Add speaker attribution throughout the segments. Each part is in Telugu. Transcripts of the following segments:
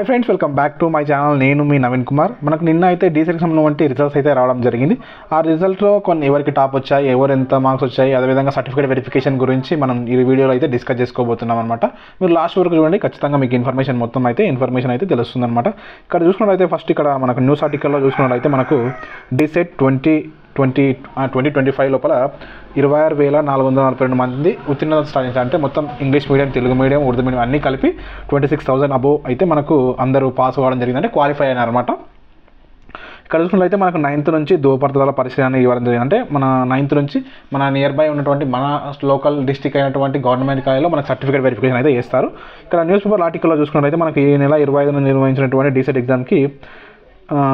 Speaker 1: Friends, welcome back to my channel. నేను మీ నవీన్ కుమార్. మనకు నిన్న అయితే డీసెట్కి సంబంధించి రిజల్ట్స్ అయితే రావడం జరిగింది. ఆ రిజల్ట్లో కొన్ని ఎవరికి టాప్ వచ్చాయి, ఎవరు ఎంత మార్క్స్ వచ్చాయి, అదేవిధంగా సర్టిఫికేట్ వెరిఫికేషన్ గురించి మనం ఈ వీడియోలో అయితే డిస్కస్ చేసుకోబోతున్నాం అనమాట. మీరు లాస్ట్ వరకు చూడండి, ఖచ్చితంగా మీకు ఇన్ఫర్మేషన్ అయితే తెలుస్తుంది అనమాట. ఇక్కడ చూసుకున్నట్లయితే ఫస్ట్ ఇక్కడ మనకు న్యూస్ ఆర్టికల్లో చూసుకున్నట్లయితే మనకు డీసెట్ 2025 లోపల 26,442 మంది ఉత్తీర్ణత సాధించారు. అంటే మొత్తం English medium, Telugu medium, Urdu medium అన్నీ కలిపి 26,000 అబోవ్ అయితే మనకు అందరూ పాస్ అవ్వడం జరిగింది, అంటే క్వాలిఫై అయినారన్నమాట. ఇక్కడ చూసుకున్నట్లయితే మనకు 9th నుంచి ధృవపత్రాల పరిశీలన ఇవ్వడం జరిగింది. అంటే మన 9th నుంచి మన నియర్ బై ఉన్నటువంటి మన లోకల్ డిస్టిక్ అయినటువంటి గవర్నమెంట్ కాలేజ్లో మనకు సర్టిఫికేట్ వెరిఫికేషన్ అయితే చేస్తారు. ఇక్కడ న్యూస్ పేపర్ ఆర్టికల్లో చూసుకున్నట్లయితే మనకి ఈ నెల 25న నిర్వహించినటువంటి డీసెట్ ఎగ్జామ్కి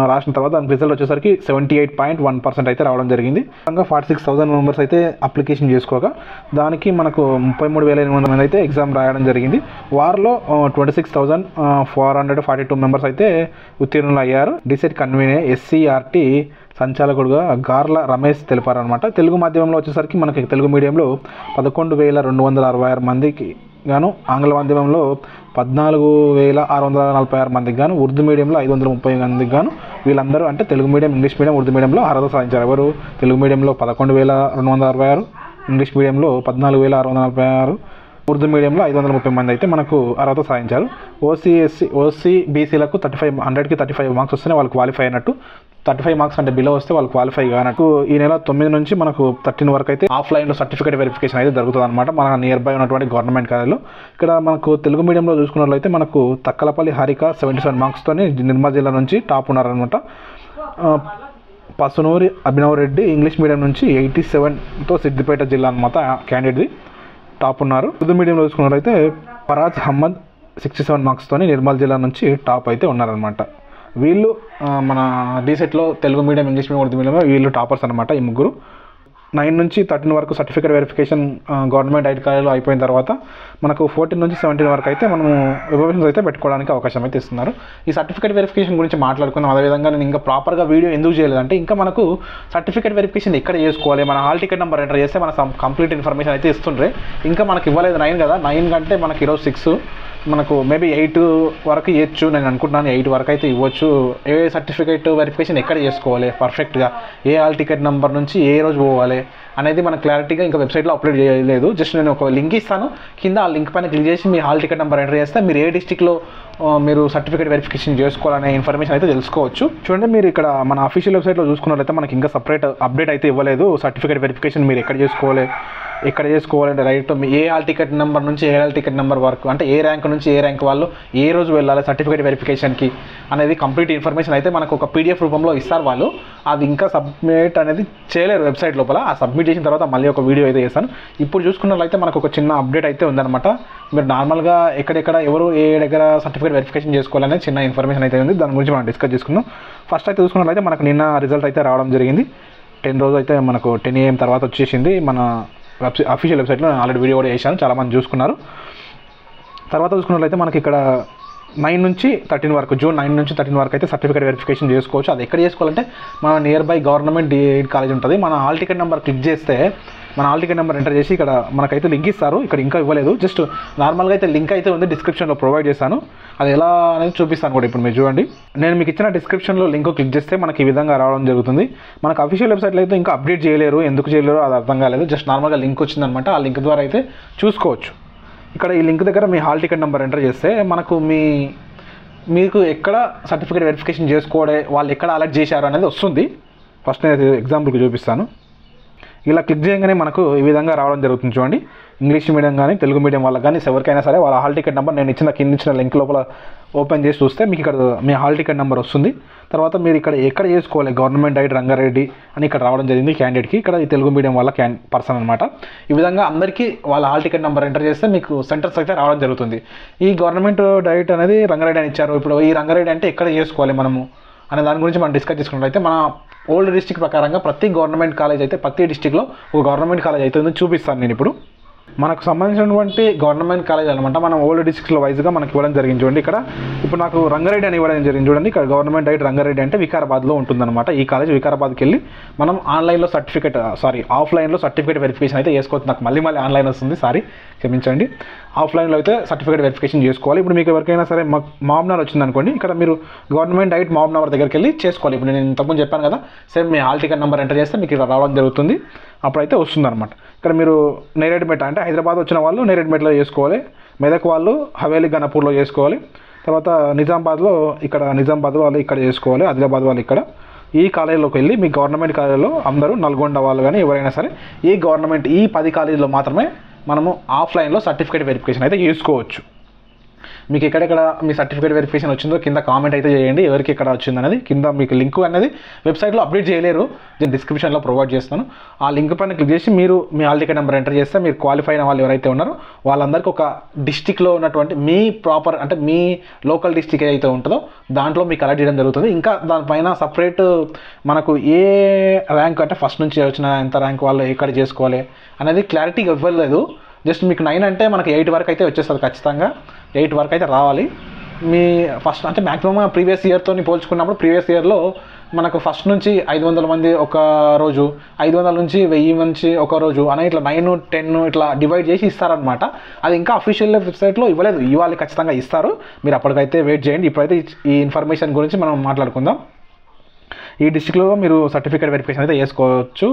Speaker 1: రాసిన తర్వాత దానికి రిజల్ట్ వచ్చేసరికి 78.1% అయితే రావడం జరిగింది. 46,000 మెంబర్స్ అయితే అప్లికేషన్ చేసుకోగా దానికి మనకు 33,800 మంది అయితే ఎగ్జామ్ రాయడం జరిగింది. వారిలో 26,442 మెంబర్స్ అయితే ఉత్తీర్ణులు అయ్యారు. డీసెట్ కన్వీనర్ SCRT సంచాలకుడుగా గార్ల రమేష్ తెలిపారనమాట. తెలుగు మాధ్యమంలో వచ్చేసరికి మనకి తెలుగు మీడియంలో 11,266 మందికి గాను, ఆంగ్ల మాధ్యమంలో 14,646 మందికి గాను, ఉర్దూ మీడియంలో 530 మందికి గాను, వీళ్ళందరూ అంటే Telugu medium, English medium, Urdu మీడియంలో అర్హత సాధించారు. ఎవరు? తెలుగు మీడియంలో 11,266, ఇంగ్లీష్ మీడియంలో 14,646, ఉర్దూ మీడియంలో 530 మంది అయితే మనకు అర్హత సాధించారు. OCBCలకు 100కి 35 మార్క్స్ వస్తేనే వాళ్ళు క్వాలిఫై అయినట్టు. 35 మార్క్స్ అంటే బిలో వస్తే వాళ్ళు క్వాలిఫై కానట్టు. ఈ నెల 9 నుంచి మనకు 13 వరకు అయితే ఆఫ్లైన్లో సర్టిఫికేట్ వెరిఫికేషన్ అయితే జరుగుతుంది అనమాట, మన నియర్ బై ఉన్నటువంటి గవర్నమెంట్ కాలేజ్లో. ఇక్కడ మనకు తెలుగు మీడియంలో చూసుకున్నట్లయితే మనకు తక్కలపల్లి హారిక 77 మార్క్స్తో నిర్మల్ జిల్లా నుంచి టాప్ ఉన్నారనమాట. పసునూరి అభినవ్ రెడ్డి ఇంగ్లీష్ మీడియం నుంచి 87తో సిద్దిపేట జిల్లా అనమాట క్యాండిడేట్ది టాప్ ఉన్నారు. ఉర్దూ మీడియంలో చూసుకున్నట్లయితే ఫరాజ్ అహ్మద్ 67 మార్క్స్తో నిర్మల్ జిల్లా నుంచి టాప్ అయితే ఉన్నారనమాట. వీళ్ళు మన డీసెట్లో Telugu medium, English medium, Urdu medium వీళ్ళు టాపర్స్ అనమాట. ఈ ముగ్గురు 9 నుంచి 13 వరకు సర్టిఫికేట్ వెరిఫికేషన్ గవర్నమెంట్ ఐటీ కాలేజ్లో అయిపోయిన తర్వాత మనకు 14 నుంచి 17 వరకు అయితే మనము రిజర్వేషన్స్ అయితే పెట్టుకోవడానికి అవకాశం అయితే ఇస్తున్నారు. ఈ సర్టిఫికేట్ వెరిఫికేషన్ గురించి మాట్లాడుకున్నాం. అదేవిధంగా నేను ఇంకా ప్రాపర్గా వీడియో ఎందుకు చేయలేదంటే, ఇంకా మనకు సర్టిఫికేట్ వెరిఫికేషన్ ఎక్కడ చేసుకోవాలి, మన హాల్ టికెట్ నెంబర్ ఎంటర్ చేస్తే మన కంప్లీట్ ఇన్ఫర్మేషన్ అయితే ఇస్తుండ్రే. ఇంకా మనకి ఇవ్వలేదు 9 కదా, 9 కంటే మనకి ఈరోజు 6, మనకు మేబీ 8 వరకు ఇవ్వచ్చు నేను అనుకుంటున్నాను. 8 వరకు అయితే ఇవ్వచ్చు. ఏ సర్టిఫికేట్ వెరిఫికేషన్ ఎక్కడ చేసుకోవాలి పర్ఫెక్ట్గా, ఏ హాల్ టికెట్ నెంబర్ నుంచి ఏ రోజు పోవాలి అనేది మనకు క్లారిటీగా ఇంకా వెబ్సైట్లో అప్లోడ్ చేయలేదు. జస్ట్ నేను ఒక లింక్ ఇస్తాను, కింద ఆ లింక్ పైన క్లిక్ చేసి మీ హాల్ టికెట్ నెంబర్ ఎంటర్ చేస్తే మీరు ఏ డిస్టిక్లో మీరు సర్టిఫికేట్ వెరిఫికేషన్ చేసుకోవాలనే ఇన్ఫర్మేషన్ అయితే తెలుసుకోవచ్చు. చూడండి, మీరు ఇక్కడ మన అఫీషియల్ వెబ్సైట్లో చూసుకున్నట్లయితే మనకి ఇంకా సపరేట్ అప్డేట్ అయితే ఇవ్వలేదు. సర్టిఫికేట్ వెరిఫికేషన్ మీరు ఎక్కడ చేసుకోవాలంటే రైట్ మీ ఏ హాల్ టికెట్ నెంబర్ నుంచి ఏ హాల్ టికెట్ నెంబర్ వరకు, అంటే ఏ ర్యాంక్ నుంచి ఏ ర్యాంక్ వాళ్ళు ఏ రోజు వెళ్ళాలి సర్టిఫికేట్ వెరిఫికేషన్కి అనేది కంప్లీట్ ఇన్ఫర్మేషన్ అయితే మనకు ఒక PDF రూపంలో ఇస్తారు వాళ్ళు. అది ఇంకా సబ్మిట్ అనేది చేయలేరు వెబ్సైట్ లోపల. ఆ సబ్మిట్ చేసిన తర్వాత మళ్ళీ ఒక వీడియో అయితే చేస్తాను. ఇప్పుడు చూసుకున్నట్లయితే మనకు ఒక చిన్న అప్డేట్ అయితే ఉందన్నమాట. మీరు నార్మల్గా ఎక్కడెక్కడ ఎవరు ఏ దగ్గర సర్టిఫికేట్ వెరిఫికేషన్ చేసుకోవాలనే చిన్న ఇన్ఫర్మేషన్ అయితే ఉంది. దాని గురించి మనం డిస్కస్ చేసుకుందాం. ఫస్ట్ అయితే చూసుకున్నట్లయితే మనకు నిన్న రిజల్ట్ అయితే రావడం జరిగింది. 10 రోజు అయితే మనకు 10 AM తర్వాత వచ్చేసింది. మన అఫీషియల్ వెబ్సైట్లో నేను ఆల్రెడీ వీడియో కూడా చేశాను, చాలామంది చూసుకున్నారు. తర్వాత చూసుకున్నట్లయితే మనకి ఇక్కడ 9 నుంచి 13 వరకు, జూన్ 9 నుంచి 13 వరకు అయితే సర్టిఫికేట్ వెరిఫికేషన్ చేసుకోవచ్చు. అది ఎక్కడ చేసుకోవాలంటే మన near by government DEd college ఉంటుంది. మన హాల్ టికెట్ నెంబర్ క్లిక్ చేస్తే మన హాల్ టికెట్ నెంబర్ ఎంటర్ చేసి ఇక్కడ మనకైతే లింక్ ఇస్తారు. ఇక్కడ ఇంకా ఇవ్వలేదు, జస్ట్ నార్మల్గా అయితే లింక్ అయితే ఉంది, డిస్క్రిప్షన్లో ప్రొవైడ్ చేశాను. అది ఎలా అనేది చూపిస్తాను కూడా. ఇప్పుడు మీరు చూడండి, నేను మీకు ఇచ్చిన డిస్క్రిప్షన్లో లింక్ క్లిక్ చేస్తే మనకి ఈ విధంగా రావడం జరుగుతుంది. మనకు అఫీషియల్ వెబ్సైట్లో అయితే ఇంకా అప్డేట్ చేయలేరు, ఎందుకు చేయలేరు అది అర్థం కాలేదు. జస్ట్ నార్మల్గా లింక్ వచ్చిందనమాట, ఆ లింక్ ద్వారా అయితే చూసుకోవచ్చు. ఇక్కడ ఈ లింక్ దగ్గర మీ హాల్ టికెట్ నెంబర్ ఎంటర్ చేస్తే మనకు మీకు ఎక్కడ సర్టిఫికేట్ వెరిఫికేషన్ చేసుకోవడే వాళ్ళు ఎక్కడ అలర్ట్ చేశారు అనేది వస్తుంది. ఫస్ట్ నేను ఎగ్జాంపుల్కి చూపిస్తాను. ఇలా క్లిక్ చేయగానే మనకు ఈ విధంగా రావడం జరుగుతుంది. చూడండి, ఇంగ్లీష్ మీడియం కానీ తెలుగు మీడియం వాళ్ళకి కానీ ఎవరికైనా సరే వాళ్ళ హాల్ టికెట్ నెంబర్ నేను కింద ఇచ్చిన లింక్ లోపల ఓపెన్ చేసి చూస్తే మీకు ఇక్కడ మీ హాల్ టికెట్ నెంబర్ వస్తుంది. తర్వాత మీరు ఇక్కడ ఎక్కడ చేసుకోవాలి, గవర్నమెంట్ డైట్ రంగారెడ్డి అని ఇక్కడ రావడం జరిగింది క్యాండిడేట్కి. ఇక్కడ ఈ తెలుగు మీడియం వాళ్ళ పర్సన్ అనమాట. ఈ విధంగా అందరికీ వాళ్ళ హాల్ టికెట్ నెంబర్ ఎంటర్ చేస్తే మీకు సెంటర్స్ అయితే రావడం జరుగుతుంది. ఈ గవర్నమెంట్ డైట్ అనేది రంగారెడ్డి అని ఇచ్చారు. ఇప్పుడు ఈ రంగారెడ్డి అంటే ఎక్కడ చేసుకోవాలి మనము అనే దాని గురించి మనం డిస్కస్ చేసుకున్నట్లయితే మన ఓల్డ్ డిస్ట్రిక్ట్ ప్రకారంగా ప్రతి గవర్నమెంట్ కాలేజ్ అయితే ప్రతి డిస్ట్రిక్ట్లో ఒక గవర్నమెంట్ కాలేజ్ అయితే చూపిస్తాను నేను ఇప్పుడు. మనకు సంబంధించినటువంటి గవర్నమెంట్ కాలేజ్ అనమాట. మనం ఓల్డ్ డిస్ట్రిక్ట్ల వైజ్గా మనకి ఇవ్వడం జరిగింది. చూడండి ఇక్కడ ఇప్పుడు నాకు రంగారెడ్డి అని ఇవ్వడం జరిగింది. చూడండి ఇక్కడ గవర్నమెంట్ డైట్ రంగారెడ్డి అంటే వికారాబాద్లో ఉంటుందన్నమాట. ఈ కాలేజ్ వికారాబాద్కి వెళ్ళి మనం ఆన్లైన్లో ఆఫ్లైన్లో సర్టిఫికేట్ వెరిఫికేషన్ అయితే చేసుకోవచ్చు. నాకు మళ్ళీ ఆన్లైన్ వస్తుంది, క్షమించండి. ఆఫ్లైన్లో అయితే సర్టిఫికేట్ వెరిఫికేషన్ చేసుకోవాలి. ఇప్పుడు మీకు ఎవరికైనా సరే మామ్నార్ వచ్చిందనుకోండి, ఇక్కడ మీరు గవర్నమెంట్ డైట్ మామ్నార్ దగ్గరికి వెళ్ళి చేసుకోవాలి. ఇప్పుడు నేను ఇంతకుముందు చెప్పాను కదా, సేమ్ మీ హాల్ టికెట్ నెంబర్ ఎంటర్ చేస్తే మీకు ఇక్కడ రావడం జరుగుతుంది. అప్పుడైతే వస్తుందన్నమాట. ఇక్కడ మీరు నేరేడ్మెట్ అంటే హైదరాబాద్ వచ్చిన వాళ్ళు నేరేడ్మెట్లో చేసుకోవాలి, మెదక్ వాళ్ళు హవేలీ గణపూర్లో చేసుకోవాలి, తర్వాత నిజామాబాద్ వాళ్ళు ఇక్కడ చేసుకోవాలి, ఆదిలాబాద్ వాళ్ళు ఇక్కడ. ఈ కాలేజీలోకి వెళ్ళి మీ గవర్నమెంట్ కాలేజీలో అందరూ నల్గొండ వాళ్ళు కానీ ఎవరైనా సరే ఈ 10 కాలేజీలో మాత్రమే మనము ఆఫ్లైన్లో సర్టిఫికేట్ వెరిఫికేషన్ అయితే చేసుకోవచ్చు. మీకు ఎక్కడెక్కడ మీ సర్టిఫికేట్ వెరిఫికేషన్ వచ్చిందో కింద కామెంట్ అయితే చేయండి, ఎవరికి ఎక్కడ వచ్చిందనేది. కింద మీకు లింక్ అనేది వెబ్సైట్లో అప్డేట్ చేయలేరు, నేను డిస్క్రిప్షన్లో ప్రొవైడ్ చేస్తాను. ఆ లింక్ పైన క్లిక్ చేసి మీరు మీ హాల్ టికెట్ నెంబర్ ఎంటర్ చేస్తే మీరు క్వాలిఫై అయిన వాళ్ళు ఎవరైతే ఉన్నారో వాళ్ళందరికీ ఒక డిస్టిక్లో ఉన్నటువంటి మీ ప్రాపర్ అంటే మీ లోకల్ డిస్టిక్ ఏదైతే ఉంటుందో దాంట్లో మీకు అలర్ట్ చేయడం జరుగుతుంది. ఇంకా దానిపైన సపరేట్ మనకు ఏ ర్యాంక్ అంటే ఫస్ట్ నుంచి వచ్చిన ఎంత ర్యాంక్ వాళ్ళు ఎక్కడ చేసుకోవాలి అనేది క్లారిటీగా ఇవ్వలేదు. జస్ట్ మీకు 9 అంటే మనకి 8 వరకు అయితే వచ్చేస్తుంది, ఖచ్చితంగా 8 వరకు అయితే రావాలి. మీ ఫస్ట్ అంటే మ్యాక్సిమం ప్రీవియస్ ఇయర్తో పోల్చుకున్నప్పుడు ప్రీవియస్ ఇయర్లో మనకు ఫస్ట్ నుంచి 500 మంది ఒక రోజు, 500 నుంచి 1000 నుంచి ఒక రోజు అని ఇట్లా 9, 10 ఇట్లా డివైడ్ చేసి ఇస్తారనమాట. అది ఇంకా అఫీషియల్ వెబ్సైట్లో ఇవ్వలేదు, ఇవ్వాలి, ఖచ్చితంగా ఇస్తారు. మీరు అప్పటికైతే వెయిట్ చేయండి. ఇప్పుడైతే ఈ ఇన్ఫర్మేషన్ గురించి మనం మాట్లాడుకుందాం. ఈ డిస్ట్రిక్ట్లో మీరు సర్టిఫికేట్ వెరిఫికేషన్ అయితే చేసుకోవచ్చు,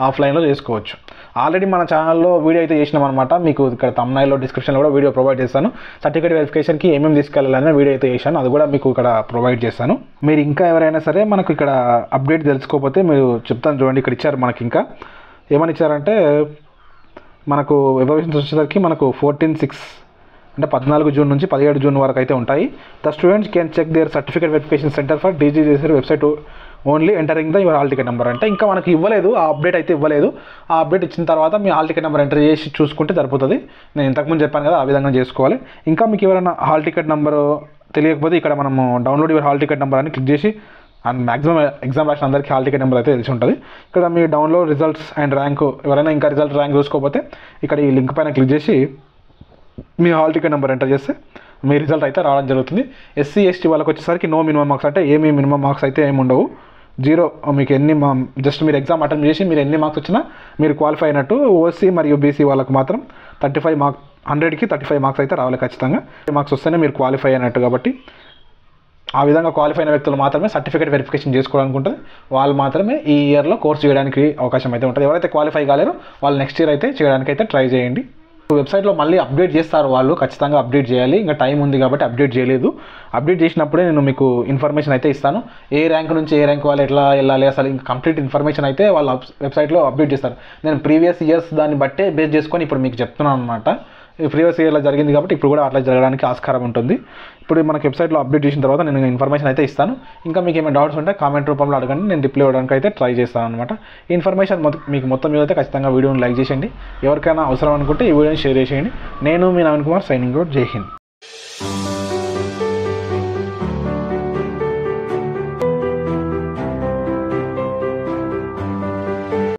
Speaker 1: ఆఫ్లైన్లో చేసుకోవచ్చు. ఆల్రెడీ మన ఛానల్లో వీడియో అయితే చేసినాం అనమాట. మీకు ఇక్కడ తమ్నైల్లో డిస్క్రిప్షన్లో కూడా వీడియో ప్రొవైడ్ చేస్తాను. సర్టిఫికేట్ వెరిఫికేషన్కి ఏమేమి తీసుకెళ్ళాలనే వీడియో అయితే చేశాను, అది కూడా మీకు ఇక్కడ ప్రొవైడ్ చేస్తాను. మీరు ఇంకా ఎవరైనా సరే మనకు ఇక్కడ అప్డేట్ తెలుసుకోకపోతే మీరు చెప్తాను. చూడండి ఇక్కడ ఇచ్చారు మనకి, ఇంకా ఏమని ఇచ్చారంటే మనకు ఎవాల్యుయేషన్స్ వచ్చేసరికి మనకు 14/6 అంటే 14 జూన్ నుంచి 17 జూన్ వరకు అయితే ఉంటాయి. The students can check their certificate verification centre for DGCSER website only entering your hall ticket number అంటే ఇంకా మనకి ఇవ్వలేదు, ఆ అప్డేట్ అయితే ఇవ్వలేదు. ఆ అప్డేట్ ఇచ్చిన తర్వాత మీ హాల్ టికెట్ నెంబర్ ఎంటర్ చేసి చూసుకుంటే సరిపోతుంది. నేను ఇంతకుముందు చెప్పాను కదా, ఆ విధంగా చేసుకోవాలి. ఇంకా మీకు ఎవరైనా హాల్ టికెట్ నెంబర్ తెలియకపోతే ఇక్కడ మనము download your hall ticket number అని క్లిక్ చేసి, అండ్ మ్యాక్సిమం ఎగ్జామ్ రాసిన అందరికీ హాల్ టికెట్ నెంబర్ అయితే తెలిసి ఉంటుంది. ఇక్కడ మీ డౌన్లోడ్ రిజల్ట్స్ అండ్ ర్యాంకు, ఎవరైనా ఇంకా ర్యాంక్ చూసుకోకపోతే ఇక్కడ ఈ లింక్ పైన క్లిక్ చేసి మీ హాల్ టికెట్ నెంబర్ ఎంటర్ చేస్తే మీ రిజల్ట్ అయితే రావడం జరుగుతుంది. SC ST వాళ్ళకి వచ్చేసరికి నో మినిమం మార్క్స్, అంటే ఏమి మినిమం మార్క్స్ అయితే ఏమి ఉండవు, 0. మీకు జస్ట్ మీరు ఎగ్జామ్ అటెంప్ట్ చేసి మీరు ఎన్ని మార్క్స్ వచ్చినా మీరు క్వాలిఫై అయినట్టు. OC మరియు BC వాళ్ళకు మాత్రం 35 మార్క్స్, 100కి 35 మార్క్స్ అయితే రావాలి ఖచ్చితంగా. మార్క్స్ వస్తేనే మీరు క్వాలిఫై అయినట్టు. కాబట్టి ఆ విధంగా క్వాలిఫై అయిన వ్యక్తులు మాత్రమే సర్టిఫికేట్ వెరిఫికేషన్ చేసుకోవడానికి ఉంటుంది. వాళ్ళు మాత్రమే ఈ ఇయర్లో కోర్స్ చేయడానికి అవకాశం అయితే ఉంటుంది. ఎవరైతే క్వాలిఫై కాలేరో వాళ్ళు నెక్స్ట్ ఇయర్ అయితే చేయడానికి అయితే ట్రై చేయండి. వెబ్సైట్లో మళ్ళీ అప్డేట్ చేస్తారు వాళ్ళు, ఖచ్చితంగా అప్డేట్ చేయాలి. ఇంకా టైం ఉంది కాబట్టి అప్డేట్ చేయలేదు. అప్డేట్ చేసినప్పుడే నేను మీకు ఇన్ఫర్మేషన్ అయితే ఇస్తాను. ఏ ర్యాంక్ నుంచి ఏ ర్యాంక్ వాళ్ళు ఎట్లా వెళ్ళాలి అసలు ఇంకా కంప్లీట్ ఇన్ఫర్మేషన్ అయితే వాళ్ళ వెబ్సైట్లో అప్డేట్ చేస్తారు. నేను ప్రీవియస్ ఇయర్స్ దాన్ని బట్టే బేస్ చేసుకొని ఇప్పుడు మీకు చెప్తున్నాను అనమాట. ప్రీవియస్ ఇయర్లో జరిగింది కాబట్టి ఇప్పుడు కూడా అట్లా జరగడానికి ఆస్కారం ఉంటుంది. ఇప్పుడు మనకి వెబ్సైట్లో అప్డేట్ చేసిన తర్వాత నేను ఇన్ఫర్మేషన్ అయితే ఇస్తాను. ఇంకా మీకు ఏమైనా డౌట్స్ ఉంటే కామెంట్ రూపంలో అడగండి, నేను రిప్లై ఇవ్వడానికి అయితే ట్రై చేస్తాను అనమాట. ఈ ఇన్ఫర్మేషన్ మీకు మొత్తం మీద అయితే ఖచ్చితంగా వీడియోని లైక్ చేసేయండి. ఎవరికైనా అవసరం అనుకుంటే ఈ వీడియోని షేర్ చేసేయండి. నేను మీ నవీన్ కుమార్, సైనింగ్ అవుట్. జై హింద్.